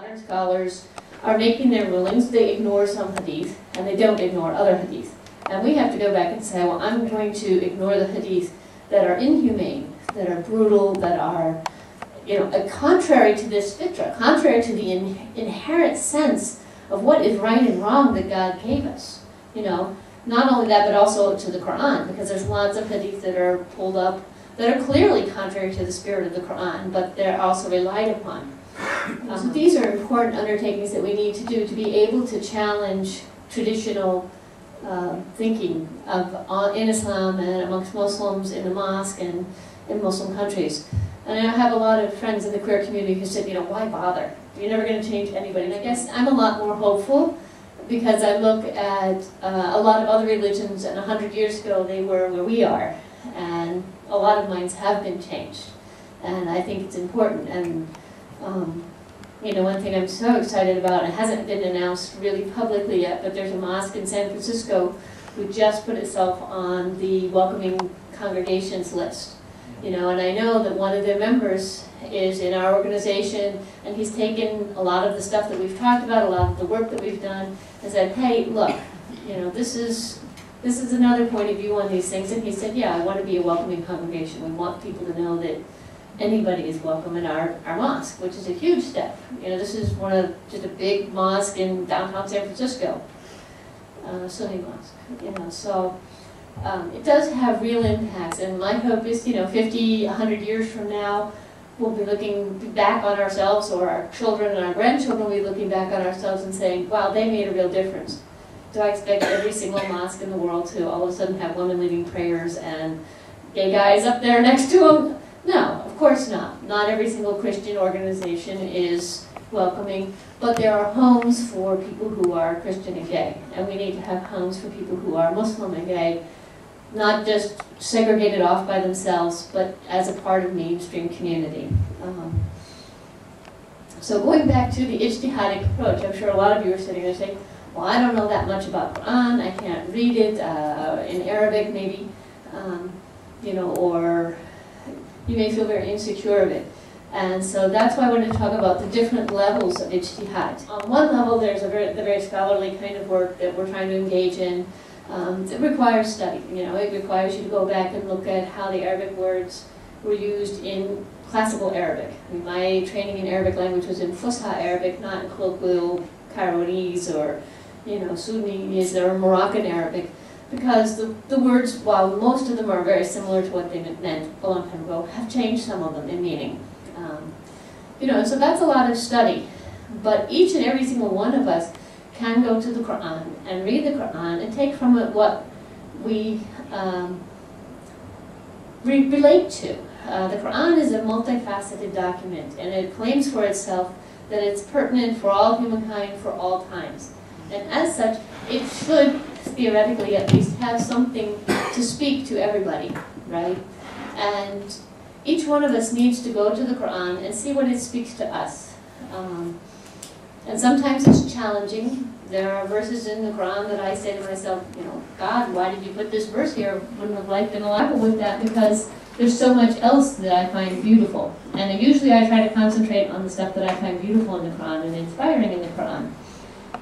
modern scholars are making their rulings. They ignore some hadith, and they don't ignore other hadith. And we have to go back and say, well, I'm going to ignore the hadith that are inhumane, that are brutal, that are, contrary to this fitrah, contrary to the inherent sense of what is right and wrong that God gave us. Not only that, but also to the Quran, because there's lots of hadith that are pulled up that are clearly contrary to the spirit of the Quran, but they're also relied upon. So these are important undertakings that we need to do to be able to challenge traditional thinking in Islam and amongst Muslims in the mosque and in Muslim countries. And I have a lot of friends in the queer community who said, why bother? You're never going to change anybody. And I guess I'm a lot more hopeful because I look at a lot of other religions, and 100 years ago they were where we are. And a lot of minds have been changed. And I think it's important. And one thing I'm so excited about, and it hasn't been announced really publicly yet, but there's a mosque in San Francisco who just put itself on the welcoming congregations list. And I know that one of their members is in our organization, and he's taken a lot of the stuff that we've talked about, a lot of the work that we've done, and said, hey, look, this is another point of view on these things. And he said, yeah, I want to be a welcoming congregation. We want people to know that anybody is welcome in our mosque, which is a huge step. This is just a big mosque in downtown San Francisco, Sunni mosque. So it does have real impacts, and my hope is, 50, 100 years from now, we'll be looking back on ourselves, or our children and our grandchildren will be looking back on ourselves and saying, wow, they made a real difference. Do I expect every single mosque in the world to all of a sudden have women leading prayers and gay guys up there next to them? No, of course not. Not every single Christian organization is welcoming, but there are homes for people who are Christian and gay, and we need to have homes for people who are Muslim and gay, not just segregated off by themselves, but as a part of mainstream community. So going back to the ijtihadic approach, I'm sure a lot of you are sitting there saying, well, I don't know that much about Quran, I can't read it in Arabic maybe, or you may feel very insecure of it. And so that's why I wanted to talk about the different levels of ijtihad. On one level, there's the very scholarly kind of work that we're trying to engage in. It requires study. It requires you to go back and look at how the Arabic words were used in classical Arabic. My training in Arabic language was in Fusha Arabic, not in colloquial Cairo-nese or Sudanese or Moroccan Arabic, because the words, while most of them are very similar to what they meant a long time ago, have changed some of them in meaning. So that's a lot of study. But each and every single one of us can go to the Quran and read the Quran and take from it what we relate to. The Quran is a multifaceted document, and it claims for itself that it's pertinent for all humankind for all times. And as such, it should, theoretically at least, have something to speak to everybody, right? And each one of us needs to go to the Quran and see what it speaks to us. And sometimes it's challenging. There are verses in the Quran that I say to myself, God, why did you put this verse here? Wouldn't have liked to grapple with that, because there's so much else that I find beautiful. And usually I try to concentrate on the stuff that I find beautiful in the Quran and inspiring in the Quran.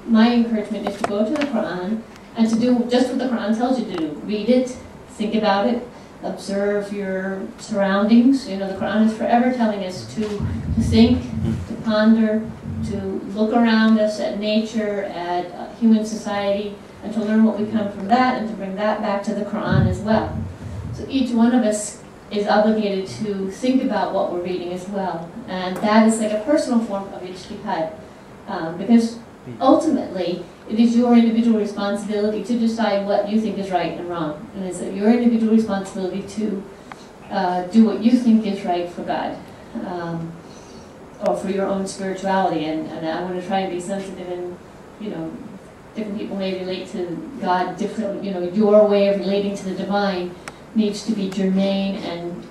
My encouragement is to go to the Quran and to do just what the Quran tells you to do. Read it, think about it, observe your surroundings. The Quran is forever telling us to think, to ponder, to look around us at nature, at human society, and to learn what we come from that, and to bring that back to the Quran as well. So each one of us is obligated to think about what we're reading as well. And that is like a personal form of ijtihad, because ultimately it is your individual responsibility to decide what you think is right and wrong. And it's your individual responsibility to do what you think is right for God. Or for your own spirituality, and I want to try and be sensitive, and different people may relate to God differently. Your way of relating to the divine needs to be germane and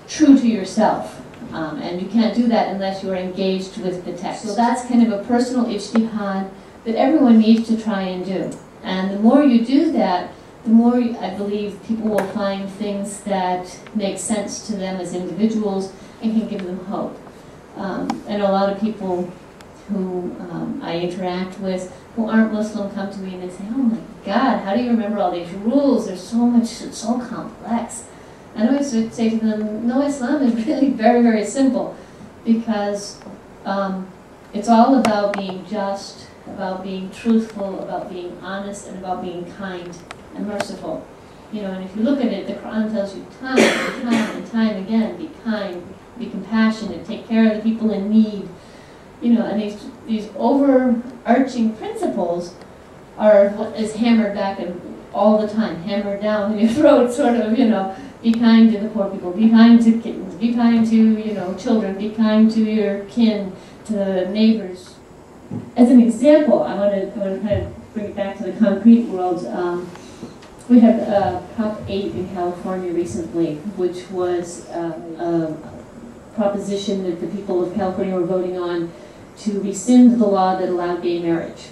true to yourself, and you can't do that unless you are engaged with the text. So that's kind of a personal ijtihad that everyone needs to try and do. And the more you do that, the more I believe people will find things that make sense to them as individuals and can give them hope. I know a lot of people who I interact with who aren't Muslim come to me and they say, oh my God, how do you remember all these rules? There's so much, it's so complex. And I always say to them, no, Islam is really very, very simple, because it's all about being just, about being truthful, about being honest, and about being kind and merciful. You know, and if you look at it, the Quran tells you time and time and time again, be kind, be compassionate, take care of the people in need. You know, and these overarching principles are what is hammered back and all the time, hammered down in your throat, sort of, you know, be kind to the poor people, be kind to kittens, be kind to, you know, children, be kind to your kin, to neighbors. As an example, I want to kind of bring it back to the concrete world. We had Prop 8 in California recently, which was a proposition that the people of California were voting on to rescind the law that allowed gay marriage.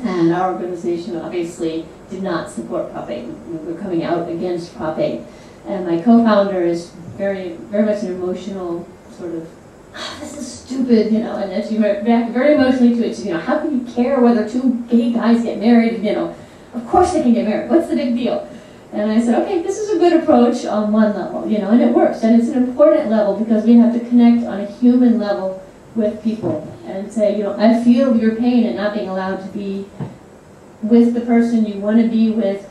And our organization obviously did not support Prop 8. We were coming out against Prop 8. And my co-founder is very, very much an emotional sort of, this is stupid, you know, and then she reacted very emotionally to it. She, you know, how can you care whether two gay guys get married? You know, of course they can get married. What's the big deal? And I said, okay, this is a good approach on one level, you know, and it works. And it's an important level because we have to connect on a human level with people and say, you know, I feel your pain at not being allowed to be with the person you want to be with,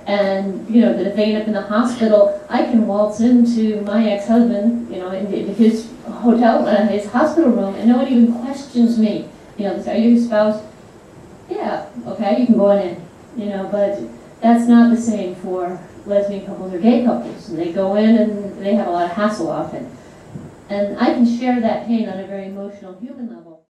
and, you know, that if they end up in the hospital, I can waltz into my ex-husband, you know, into his hotel, his hospital room, and no one even questions me. You know, they say, are you his spouse? Yeah, okay, you can go on in, you know, but that's not the same for lesbian couples or gay couples. And they go in and they have a lot of hassle often. And I can share that pain on a very emotional, human level.